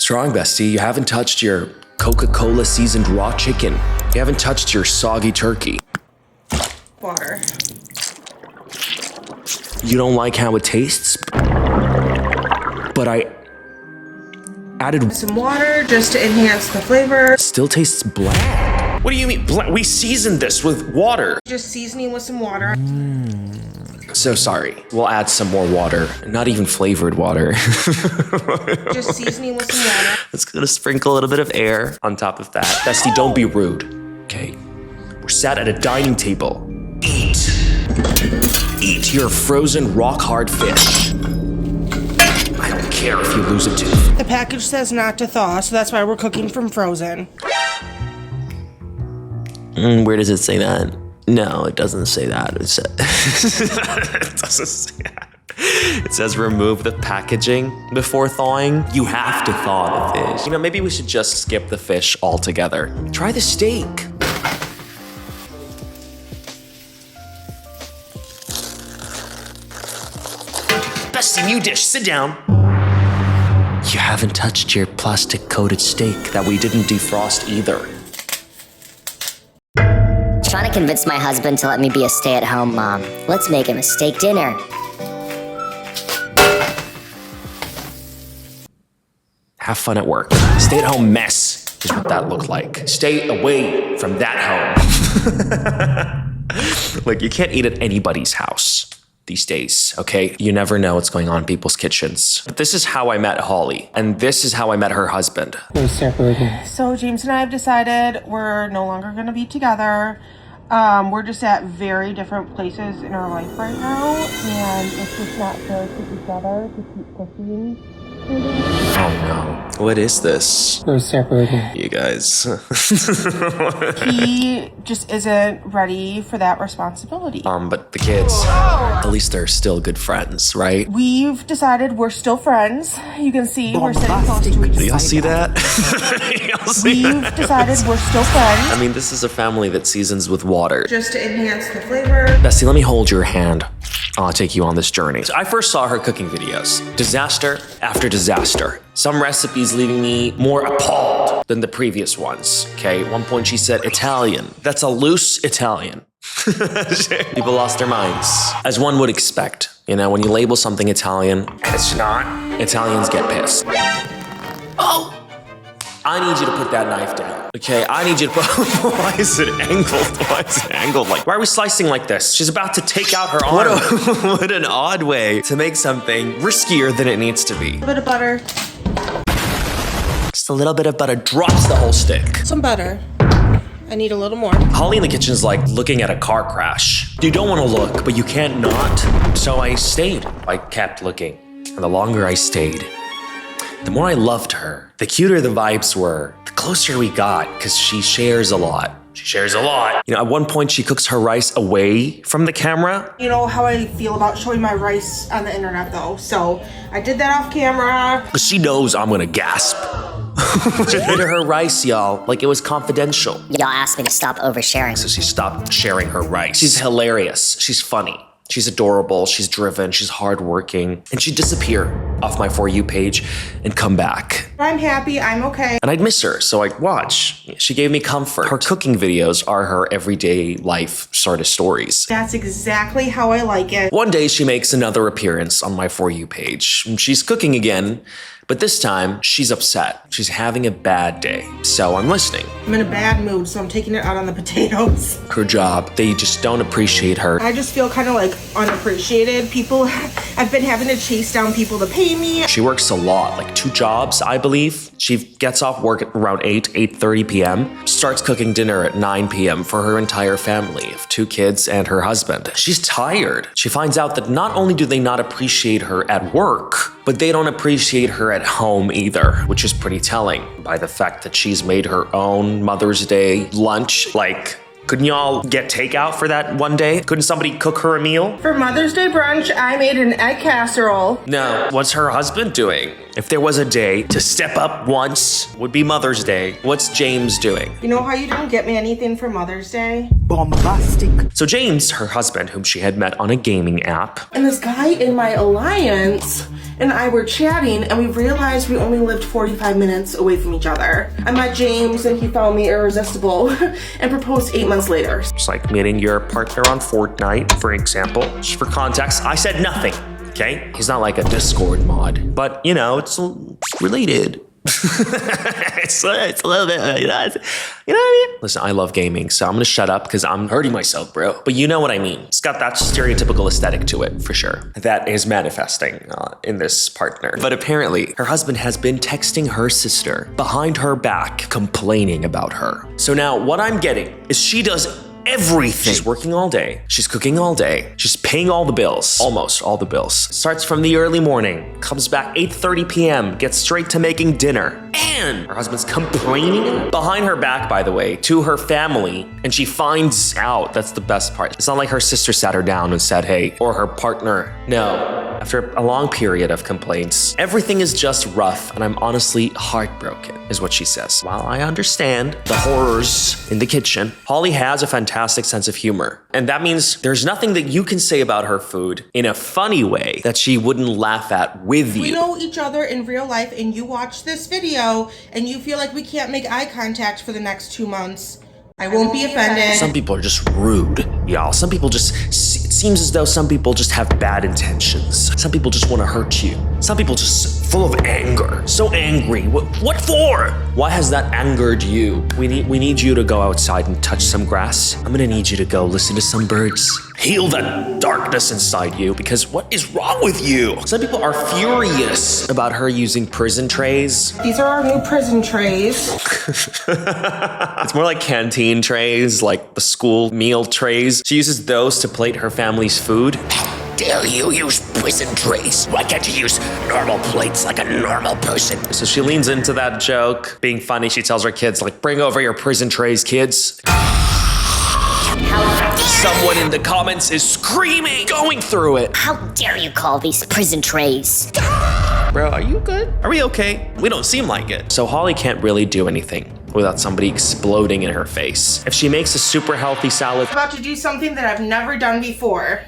What's wrong, bestie? You haven't touched your Coca-Cola seasoned raw chicken. You haven't touched your soggy turkey. Water. You don't like how it tastes? But I added Some water just to enhance the flavor. Still tastes bland. What do you mean bland? We seasoned this with water. Just seasoning with some water. So sorry. We'll add some more water. Not even flavored water. Just seasoning with some water. It's gonna sprinkle a little bit of air on top of that. Bestie, don't be rude, okay? We're sat at a dining table. Eat. Eat your frozen rock-hard fish. I don't care if you lose a tooth. The package says not to thaw, so that's why we're cooking from frozen. Where does it say that? No, it doesn't say that. It doesn't say that. It says remove the packaging before thawing. You have to thaw the fish. You know, maybe we should just skip the fish altogether. Try the steak. Bestie, new dish, sit down. You haven't touched your plastic-coated steak that we didn't defrost either. Trying to convince my husband to let me be a stay-at-home mom. Let's make him a steak dinner. Have fun at work. Stay-at-home mess is what that looked like. Stay away from that home. Like, you can't eat at anybody's house these days, okay? You never know what's going on in people's kitchens. But this is how I met Holly, and this is how I met her husband. We're separated. So James and I have decided we're no longer going to be together. We're just at very different places in our life right now, and it's just not fair to each other to keep pushing. Oh no. What is this? We're separated. You guys. He just isn't ready for that responsibility. But the kids, at least they're still good friends, right? We've decided we're still friends. You can see we're sitting close to each other. Do y'all see that? Y'all see We've that? decided we're still friends. I mean, this is a family that seasons with water. Just to enhance the flavor. Bestie, let me hold your hand. I'll take you on this journey. I first saw her cooking videos. Disaster after disaster. Some recipes leaving me more appalled than the previous ones, okay? At one point she said Italian. That's a loose Italian. People lost their minds. As one would expect, you know, when you label something Italian, and it's not, Italians get pissed. Oh! I need you to put that knife down, okay? I need you to put, why is it angled? Why is it angled? Like, why are we slicing like this? She's about to take out her arm. What an odd way to make something riskier than it needs to be. A bit of butter. Just a little bit of butter drops the whole stick. Some butter. I need a little more. Holly in the kitchen is like looking at a car crash. You don't want to look, but you can't not. So I stayed. I kept looking. And the longer I stayed, the more I loved her. The cuter the vibes were, the closer we got, because she shares a lot. She shares a lot. You know, at one point she cooks her rice away from the camera. You know how I feel about showing my rice on the internet though, so I did that off camera. But she knows I'm gonna gasp. She hid her rice, y'all, like it was confidential. Y'all asked me to stop oversharing. So she stopped sharing her rice. She's hilarious, she's funny. She's adorable, she's driven, she's hardworking, and she'd disappear off my For You page and come back. I'm happy, I'm okay. And I'd miss her, so I'd watch. She gave me comfort. Her cooking videos are her everyday life sort of stories. That's exactly how I like it. One day she makes another appearance on my For You page. She's cooking again, but this time she's upset. She's having a bad day, so I'm listening. I'm in a bad mood, so I'm taking it out on the potatoes. Her job, they just don't appreciate her. I just feel kind of like unappreciated. People, I've been having to chase down people to pay me. She works a lot, like 2 jobs, I believe. She gets off work at around 8:30 p.m., starts cooking dinner at 9 p.m. for her entire family of 2 kids and her husband. She's tired. She finds out that not only do they not appreciate her at work, but they don't appreciate her at home either, which is pretty telling by the fact that she's made her own Mother's Day lunch, like Couldn't y'all get takeout for that one day? Couldn't somebody cook her a meal? For Mother's Day brunch, I made an egg casserole. No. What's her husband doing? If there was a day to step up once, would be Mother's Day. What's James doing? You know how you didn't get me anything for Mother's Day? Bombastic. So James, her husband, whom she had met on a gaming app. And this guy in my alliance and I were chatting, and we realized we only lived 45 minutes away from each other. I met James and he found me irresistible and proposed 8 months later. It's like meeting your partner on Fortnite, for example. Just for context, I said nothing, okay? He's not like a Discord mod, but you know, it's related. it's a little bit, you know what I mean? Listen, I love gaming, so I'm gonna shut up because I'm hurting myself, bro. But you know what I mean. It's got that stereotypical aesthetic to it, for sure. That is manifesting in this partner. But apparently, her husband has been texting her sister behind her back, complaining about her. So now what I'm getting is she does everything. She's working all day. She's cooking all day. She's paying all the bills. Almost all the bills. Starts from the early morning, comes back 8:30 p.m., gets straight to making dinner. And her husband's complaining behind her back, by the way, to her family. And she finds out. That's the best part. It's not like her sister sat her down and said, hey, or her partner. No. After a long period of complaints, everything is just rough, and I'm honestly heartbroken, is what she says. While I understand the horrors in the kitchen, Holly has a fantastic sense of humor. And that means there's nothing that you can say about her food in a funny way that she wouldn't laugh at with you. We know each other in real life, and you watch this video, and you feel like we can't make eye contact for the next 2 months. I won't be offended. Some people are just rude, y'all. Some people just, it seems as though some people just have bad intentions. Some people just want to hurt you. Some people just full of anger. So angry. What for? Why has that angered you? We need you to go outside and touch some grass. I'm gonna need you to go listen to some birds. Heal that darkness inside you, because what is wrong with you? Some people are furious about her using prison trays. These are our new prison trays. It's more like canteen trays, like the school meal trays. She uses those to plate her family's food. How dare you use prison trays? Why can't you use normal plates like a normal person? So she leans into that joke. Being funny, she tells her kids, like, bring over your prison trays, kids. Someone in the comments is screaming, going through it. How dare you call these prison trays? Bro, are you good? Are we okay? We don't seem like it. So Holly can't really do anything without somebody exploding in her face. If she makes a super healthy salad, I'm about to do something that I've never done before.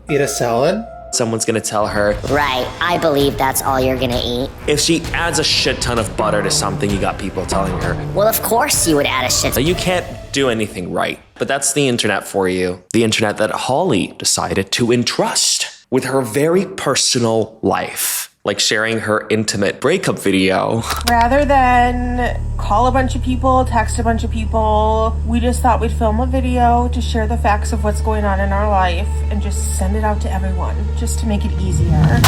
Eat a salad? someone's gonna tell her. Right, I believe that's all you're gonna eat. If she adds a shit ton of butter to something, you got people telling her. Well, of course you would add a shit. You can't do anything right. But that's the internet for you. The internet that Holly decided to entrust with her very personal life. Like sharing her intimate breakup video. Rather than call a bunch of people, text a bunch of people, we just thought we'd film a video to share the facts of what's going on in our life and just send it out to everyone, just to make it easier.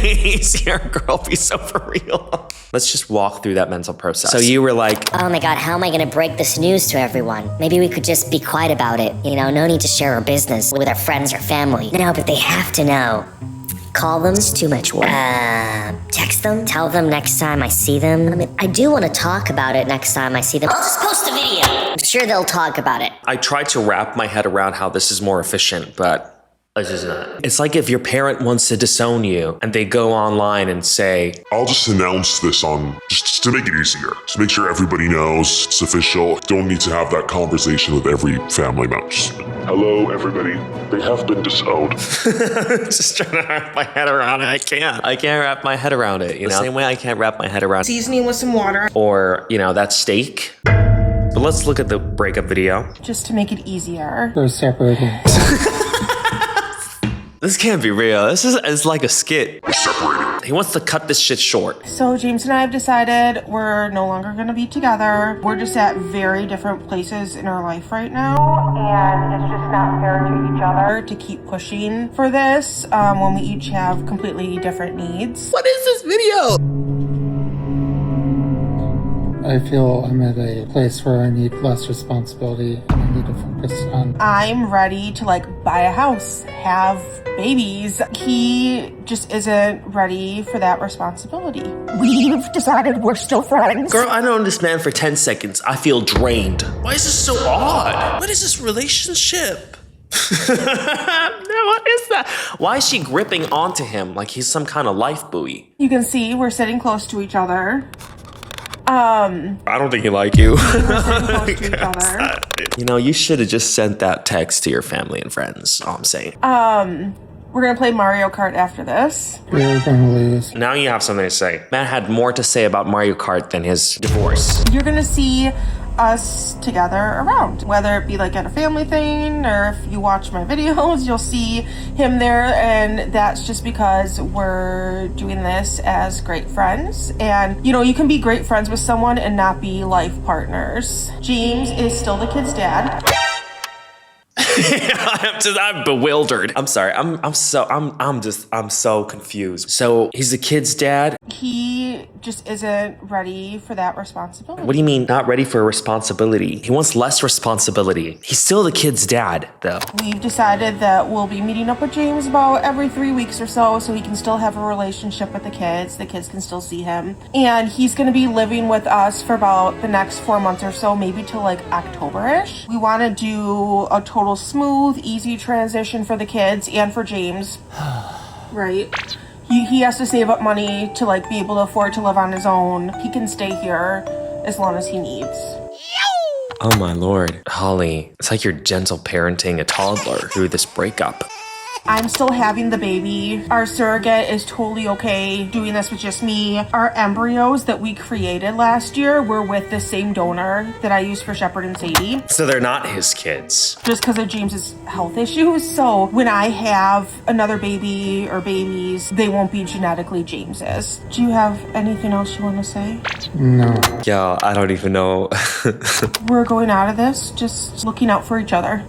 Easier, girl, be so for real. Let's just walk through that mental process. So you were like, oh my God, how am I gonna break this news to everyone? Maybe we could just be quiet about it. You know, no need to share our business with our friends or family. No, but they have to know. Call them, it's too much work. Text them, tell them next time I see them. I mean, I do want to talk about it next time I see them. I'll just post a video. I'm sure they'll talk about it. I tried to wrap my head around how this is more efficient, but it's just not. It's like if your parent wants to disown you and they go online and say, I'll just announce this on, just to make it easier. Just make sure everybody knows it's official. Don't need to have that conversation with every family member. Just, hello, everybody. They have been disowned. Just trying to wrap my head around it. I can't wrap my head around it, you know? The same way I can't wrap my head around Seasoning with some water. Or, you know, that steak. But let's look at the breakup video. Just to make it easier. They're separating. This can't be real. It's like a skit. We're separating. He wants to cut this shit short. So James and I have decided we're no longer going to be together. We're just at very different places in our life right now. And it's just not fair to each other to keep pushing for this when we each have completely different needs. What is this video? I feel I'm at a place where I need less responsibility and I need to focus on. I'm ready to like buy a house, have babies. He just isn't ready for that responsibility. We've decided we're still friends. Girl, I known this man for 10 seconds. I feel drained. Why is this so odd? What is this relationship? What is that? Why is she gripping onto him like he's some kind of life buoy? You can see we're sitting close to each other. I don't think he like you. We're sitting close to each other. You know, you should have just sent that text to your family and friends, all I'm saying. We're gonna play Mario Kart after this. You're gonna lose. Now you have something to say. Matt had more to say about Mario Kart than his divorce. You're gonna see us together around, whether it be like at a family thing or if you watch my videos, you'll see him there, and that's just because we're doing this as great friends. And you know, you can be great friends with someone and not be life partners. James is still the kid's dad. I'm bewildered. I'm sorry. I'm so confused. So he's the kid's dad. He just isn't ready for that responsibility. What do you mean not ready for responsibility? He wants less responsibility. He's still the kid's dad, though. We've decided that we'll be meeting up with James about every 3 weeks or so he can still have a relationship with the kids. The kids can still see him. And he's going to be living with us for about the next 4 months or so, maybe till like October-ish. We want to do a total smooth, easy transition for the kids and for James. Right? He has to save up money to like be able to afford to live on his own. He can stay here as long as he needs. Oh my lord. Holly, it's like you're gentle parenting a toddler through this breakup. I'm still having the baby. Our surrogate is totally okay doing this with just me. Our embryos that we created last year were with the same donor that I used for Shepherd and Sadie. So they're not his kids. Just because of James's health issues. So when I have another baby or babies, they won't be genetically James's. Do you have anything else you want to say? No. Yeah, I don't even know. We're going out of this just looking out for each other.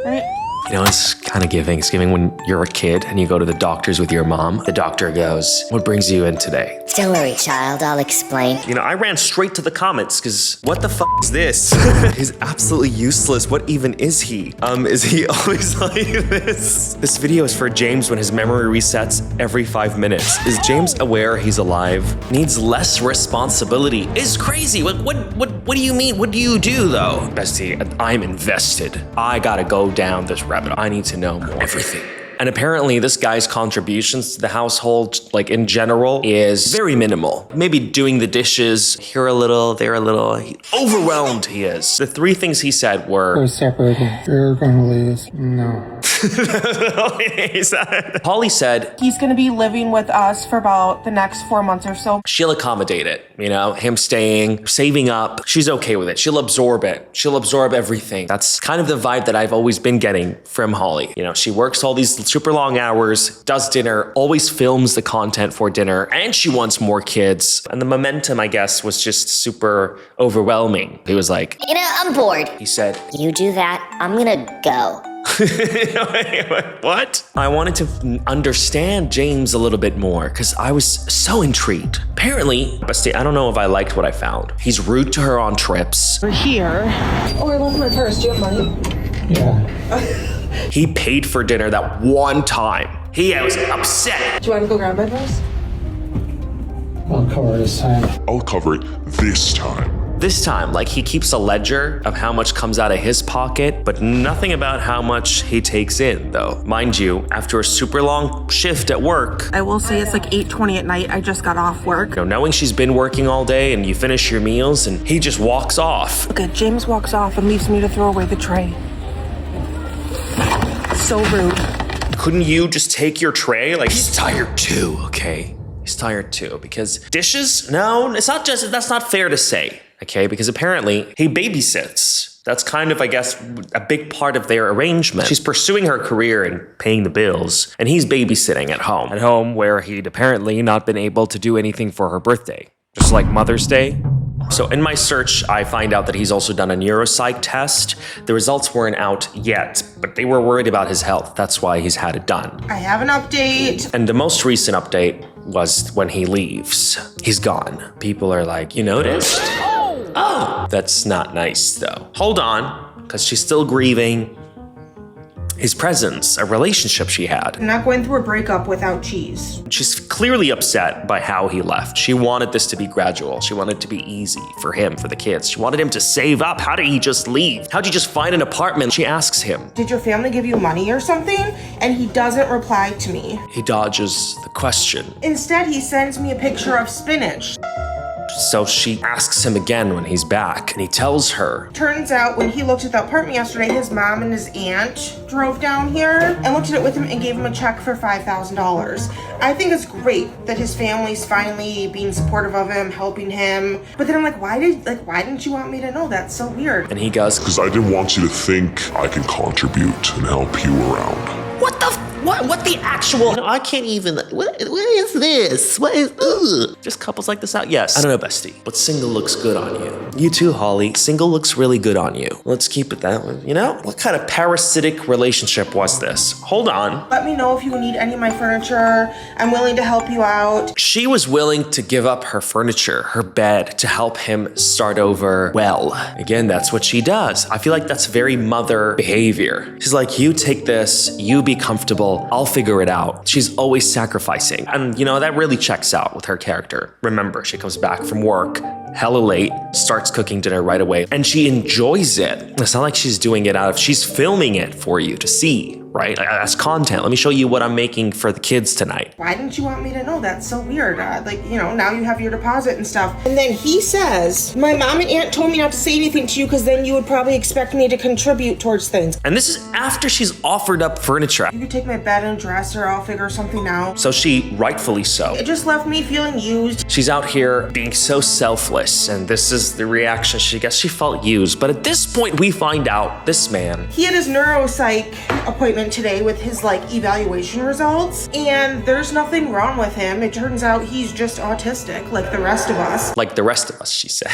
Right? You know, it's kind of giving. It's giving when you're a kid and you go to the doctors with your mom. The doctor goes, "What brings you in today?" Don't worry, child, I'll explain. You know, I ran straight to the comments because what the fuck is this? He's absolutely useless. What even is he? Is he always like this? This video is for James when his memory resets every 5 minutes. Is James aware he's alive? Needs less responsibility. Is crazy. What do you mean? What do you do though? Bestie, I'm invested. I gotta go down this rabbit hole. I need to know more. Everything. And apparently this guy's contributions to the household, like in general, is very minimal. Maybe doing the dishes, here a little, there a little. Overwhelmed he is. The 3 things he said were... We're separating. You're gonna lose. No. Holly said... He's going to be living with us for about the next 4 months or so. She'll accommodate it, you know, him staying, saving up. She's okay with it. She'll absorb it. She'll absorb everything. That's kind of the vibe that I've always been getting from Holly. You know, she works all these super long hours, does dinner, always films the content for dinner, and she wants more kids. And the momentum, I guess, was just super overwhelming. He was like, You know, I'm bored. he said, You do that, I'm gonna go. What? I wanted to understand James a little bit more because I was so intrigued. Apparently, bestie, I don't know if I liked what I found. He's rude to her on trips. We're here. Oh, I left my purse. Do you have money? Yeah. He paid for dinner that one time. He was upset. Do you want to go grab my purse? I'll cover this time. I'll cover it this time. This time, like he keeps a ledger of how much comes out of his pocket, but nothing about how much he takes in, though. Mind you, after a super long shift at work, I will say it's like 8:20 at night. I just got off work. you know, knowing she's been working all day and you finish your meals and he just walks off. Okay, James walks off and leaves me to throw away the tray. So rude. Couldn't you just take your tray? Like, he's tired too, okay? He's tired too, because dishes? No, it's not just, that's not fair to say, okay? Because apparently he babysits. That's kind of, I guess, a big part of their arrangement. She's pursuing her career and paying the bills, and he's babysitting at home. At home where he'd apparently not been able to do anything for her birthday. Just like Mother's Day. So in my search, I find out that he's also done a neuropsych test. The results weren't out yet, but they were worried about his health. That's why he's had it done. I have an update. And the most recent update was when he leaves. He's gone. People are like, you noticed? Oh, that's not nice though. Hold on, because she's still grieving his presence, a relationship she had. I'm not going through a breakup without cheese. She's clearly upset by how he left. She wanted this to be gradual. She wanted it to be easy for him, for the kids. She wanted him to save up. How did he just leave? How'd you just find an apartment? She asks him. Did your family give you money or something? And he doesn't reply to me. He dodges the question. Instead, he sends me a picture of spinach. So she asks him again when he's back, and he tells her. Turns out when he looked at the apartment yesterday, his mom and his aunt drove down here and looked at it with him and gave him a check for $5,000. I think it's great that his family's finally being supportive of him, helping him. But then I'm like, why didn't you want me to know? That's so weird. And he goes, Because I didn't want you to think I can contribute and help you around. what the what the actual? I can't even. What is this? What is? Ugh. Just couples like this out? Yes. I don't know, bestie, but single looks good on you. You too, Holly. Single looks really good on you. Let's keep it that way. You know? What kind of parasitic relationship was this? Hold on. Let me know if you need any of my furniture. I'm willing to help you out. She was willing to give up her furniture, her bed, to help him start over well. Again, that's what she does. I feel like that's very mother behavior. She's like, you take this, you be comfortable, I'll figure it out. She's always sacrificing. And you know, that really checks out with her character. Remember, she comes back from work, hella late, starts cooking dinner right away, and she enjoys it. It's not like she's doing it she's filming it for you to see, right? As content. Let me show you what I'm making for the kids tonight. Why didn't you want me to know? That's so weird. Now you have your deposit and stuff. And then he says, my mom and aunt told me not to say anything to you because then you would probably expect me to contribute towards things. And this is after she's offered up furniture. You could take my bed and dresser, I'll figure something out. So she, rightfully so. It just left me feeling used. She's out here being so selfless, and this is the reaction she gets. She felt used. But at this point, we find out this man. He had his neuropsych appointment today with his evaluation results, and there's nothing wrong with him. It turns out he's just autistic, like the rest of us. Like the rest of us, she said.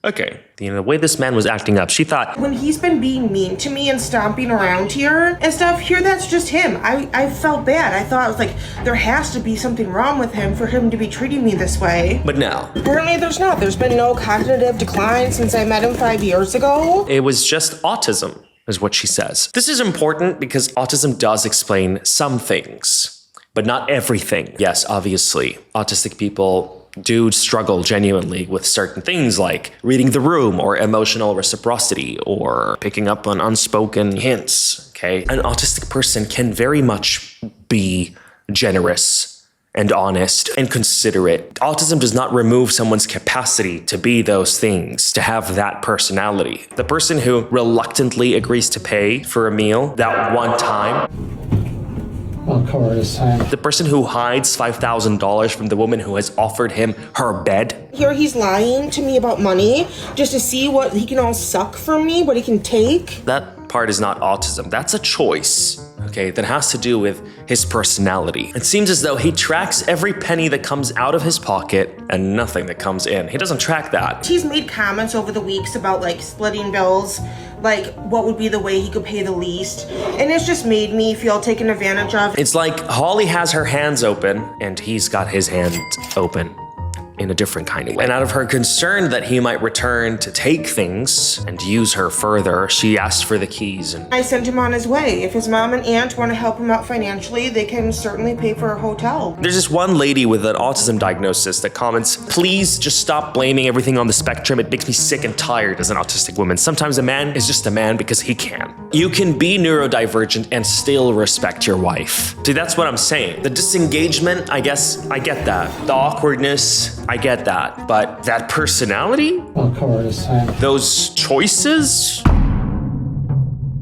Okay, the way this man was acting up, she thought, when he's been being mean to me and stomping around here and stuff, that's just him. I felt bad. I thought it was like, there has to be something wrong with him for him to be treating me this way. But no. Apparently there's not. There's been no cognitive decline since I met him 5 years ago. It was just autism, is what she says. This is important because autism does explain some things, but not everything. Yes, obviously, autistic people do struggle genuinely with certain things like reading the room or emotional reciprocity or picking up on unspoken hints, okay? An autistic person can very much be generous and honest and considerate. Autism does not remove someone's capacity to be those things, to have that personality. The person who reluctantly agrees to pay for a meal that one time, I'll cover this time. the person who hides $5,000 from the woman who has offered him her bed. Here he's lying to me about money just to see what he can all suck from me, what he can take. That part is not autism. That's a choice, okay, that has to do with his personality. It seems as though he tracks every penny that comes out of his pocket and nothing that comes in. He doesn't track that. He's made comments over the weeks about splitting bills, what would be the way he could pay the least. And it's just made me feel taken advantage of. It's like Holly has her hands open and he's got his hand open in a different kind of way. And out of her concern that he might return to take things and use her further, she asked for the keys. And I sent him on his way. If his mom and aunt want to help him out financially, they can certainly pay for a hotel. there's this one lady with an autism diagnosis that comments, please just stop blaming everything on the spectrum. It makes me sick and tired as an autistic woman. Sometimes a man is just a man because he can. You can be neurodivergent and still respect your wife. See, that's what I'm saying. The disengagement, I guess, I get that. The awkwardness, I get that. But that personality? I'll cover this time. Those choices?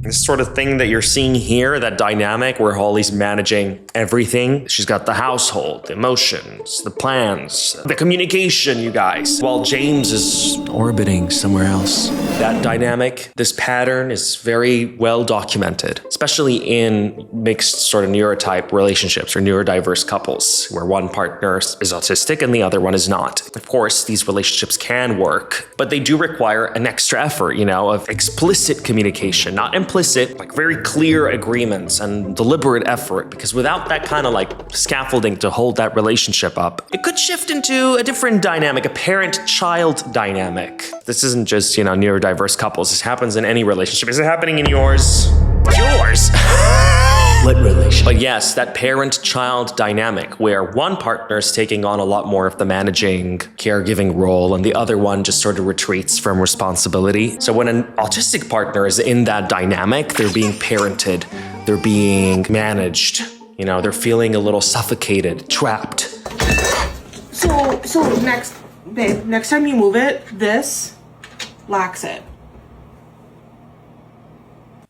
This sort of thing that you're seeing here, that dynamic where Holly's managing everything. She's got the household, the emotions, the plans, the communication, you guys, while James is orbiting somewhere else. That dynamic, this pattern is very well documented, especially in mixed sort of neurotype relationships or neurodiverse couples where one partner is autistic and the other one is not. Of course, these relationships can work, but they do require an extra effort, of explicit communication, not implicit implicit, like very clear agreements and deliberate effort, because without that kind of like scaffolding to hold that relationship up, it could shift into a different dynamic, a parent-child dynamic. This isn't just, you know, neurodiverse couples. This happens in any relationship. Is it happening in yours? Yours! What relationship? But yes, that parent-child dynamic where one partner is taking on a lot more of the managing, caregiving role and the other one just sort of retreats from responsibility. So when an autistic partner is in that dynamic, they're being parented, they're being managed, you know, they're feeling a little suffocated, trapped. So next time you move it, this locks it.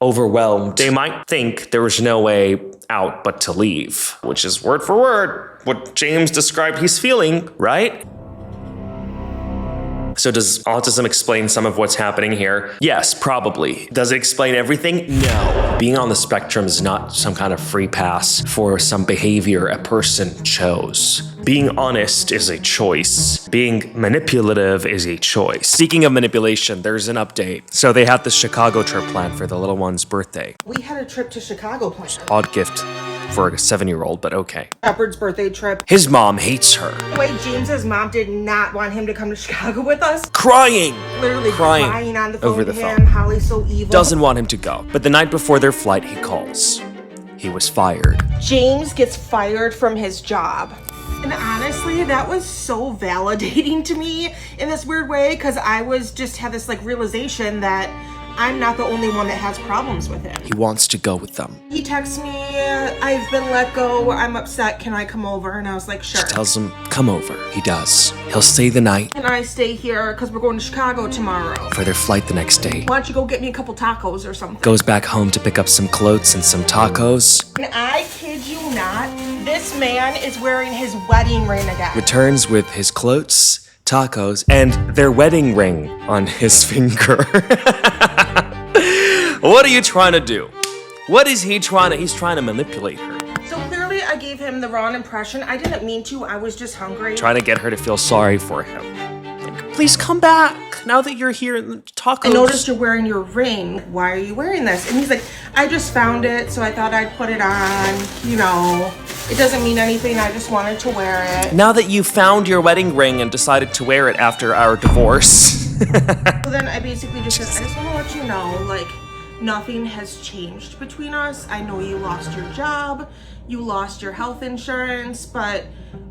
Overwhelmed, they might think there was no way out but to leave, which is word for word what James described he's feeling, right? So does autism explain some of what's happening here? Yes, probably. Does it explain everything? No. Being on the spectrum is not some kind of free pass for some behavior a person chose. Being honest is a choice. Being manipulative is a choice. Speaking of manipulation, there's an update. So they had the Chicago trip planned for the little one's birthday. We had a trip to Chicago planned. Odd gift for a 7-year-old, but okay. Shepard's birthday trip. His mom hates her. Wait, James's mom did not want him to come to Chicago with us. Crying! Literally crying on the phone over the to him. phone. Holly's so evil. Doesn't want him to go. But the night before their flight, he calls. He was fired. James gets fired from his job. And honestly, that was so validating to me in this weird way, because I had this like realization that I'm not the only one that has problems with him. He wants to go with them. He texts me, I've been let go, I'm upset, can I come over? And I was like, sure. She tells him, come over. He does. He'll stay the night. And I stay here because we're going to Chicago tomorrow. For their flight the next day. Why don't you go get me a couple tacos or something? Goes back home to pick up some clothes and some tacos. And I kid you not, this man is wearing his wedding ring again. Returns with his clothes, tacos, and their wedding ring on his finger. What are you trying to do? What is he trying to? He's trying to manipulate her. So clearly I gave him the wrong impression. I didn't mean to, I was just hungry. Trying to get her to feel sorry for him. Like, please come back now that you're here in the tacos. I noticed you're wearing your ring. Why are you wearing this? And he's like, I just found it, so I thought I'd put it on. You know, it doesn't mean anything. I just wanted to wear it. Now that you found your wedding ring and decided to wear it after our divorce. So then I basically just said, I just want to let you know, like, nothing has changed between us. I know you lost your job, you lost your health insurance, but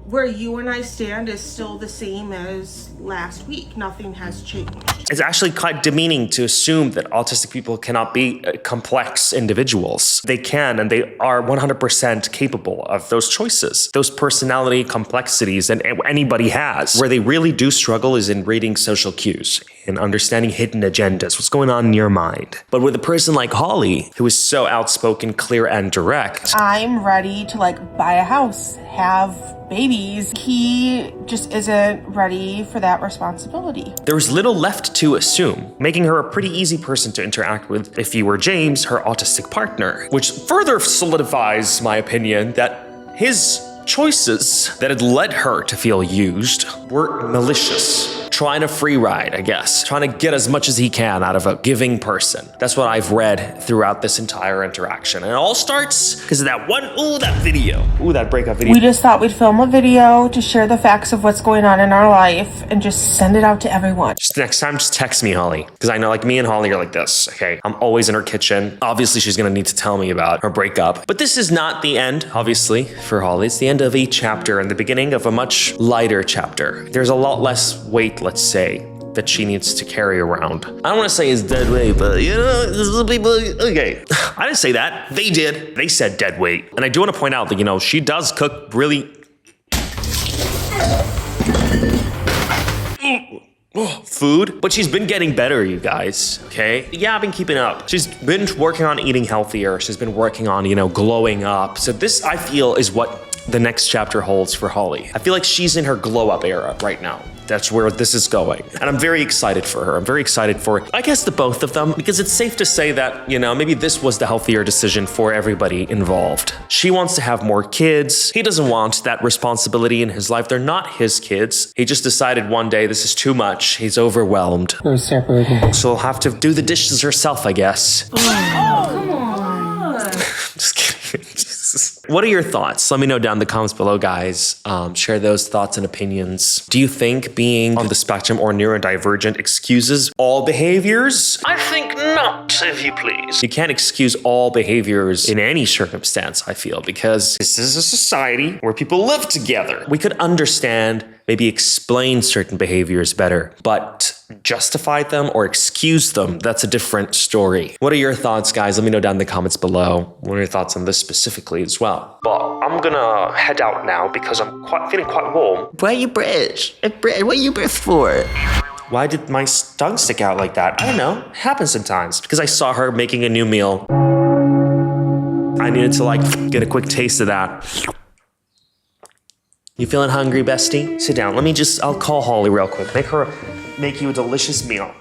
where you and I stand is still the same as last week. Nothing has changed. It's actually quite demeaning to assume that autistic people cannot be complex individuals. They can, and they are 100% capable of those choices, those personality complexities that anybody has. Where they really do struggle is in reading social cues and understanding hidden agendas, what's going on in your mind. But with a person like Holly, who is so outspoken, clear, and direct, I'm ready to like buy a house, have babies. He just isn't ready for that responsibility. there's little left to assume, making her a pretty easy person to interact with if you were James, her autistic partner, which further solidifies my opinion that his choices that had led her to feel used were malicious. Trying to free ride, I guess. Trying to get as much as he can out of a giving person. That's what I've read throughout this entire interaction. And it all starts because of that one, that video. That breakup video. We just thought we'd film a video to share the facts of what's going on in our life and just send it out to everyone. Just next time, just text me, Holly. Because I know, like, me and Holly are like this, okay? I'm always in her kitchen. Obviously, she's gonna need to tell me about her breakup. But this is not the end, obviously, for Holly. It's the end of a chapter and the beginning of a much lighter chapter. There's a lot less weight, let's say, that she needs to carry around. I don't want to say it's dead weight, but you know, this is people, okay. I didn't say that. They did. They said dead weight. And I do want to point out that, you know, she does cook really food, but she's been getting better, you guys, okay? Yeah, I've been keeping up. She's been working on eating healthier. She's been working on, you know, glowing up. So this, I feel, is what the next chapter holds for Holly. I feel like she's in her glow up era right now. That's where this is going. And I'm very excited for her. I'm very excited for, I guess, the both of them, because it's safe to say that, you know, maybe this was the healthier decision for everybody involved. She wants to have more kids. He doesn't want that responsibility in his life. They're not his kids. He just decided one day this is too much. He's overwhelmed. They're separated. So he'll have to do the dishes herself, I guess. Come on. Just kidding. What are your thoughts? Let me know down in the comments below, guys. Share those thoughts and opinions. Do you think being on the spectrum or neurodivergent excuses all behaviors? I think not, if you please. You can't excuse all behaviors in any circumstance, I feel, because this is a society where people live together. We could understand, maybe explain certain behaviors better, but justify them or excuse them, that's a different story. What are your thoughts, guys? Let me know down in the comments below. What are your thoughts on this specifically as well? But I'm gonna head out now because I'm feeling quite warm. Why you British? What are you British for? Why did my tongue stick out like that? I don't know. It happens sometimes. Because I saw her making a new meal. I needed to like get a quick taste of that. You feeling hungry, bestie? Sit down. I'll call Holly real quick. Make you a delicious meal.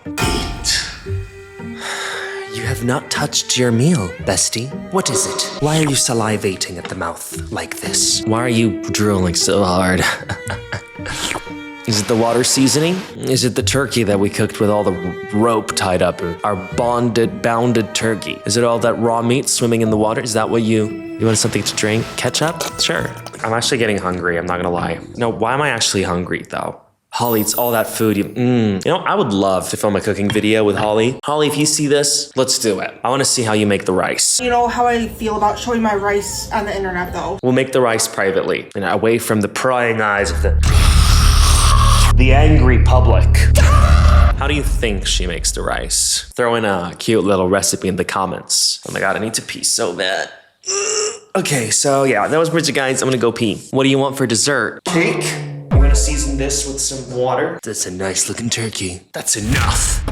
You have not touched your meal, bestie. What is it? Why are you salivating at the mouth like this? Why are you drooling so hard? Is it the water seasoning? Is it the turkey that we cooked with all the rope tied up? Our bounded turkey? Is it all that raw meat swimming in the water? Is that what you want something to drink? Ketchup? Sure. I'm actually getting hungry, I'm not gonna lie. No, why am I actually hungry though? Holly, it's all that food. You know, I would love to film a cooking video with Holly. Holly, if you see this, let's do it. I wanna see how you make the rice. You know how I feel about showing my rice on the internet though. We'll make the rice privately, and away from the prying eyes of the angry public. How do you think she makes the rice? Throw in a cute little recipe in the comments. Oh my God, I need to pee so bad. Okay, so yeah, that was Bridget, guys. I'm gonna go pee. What do you want for dessert? Cake? We're gonna season this with some water. That's a nice looking turkey. That's enough.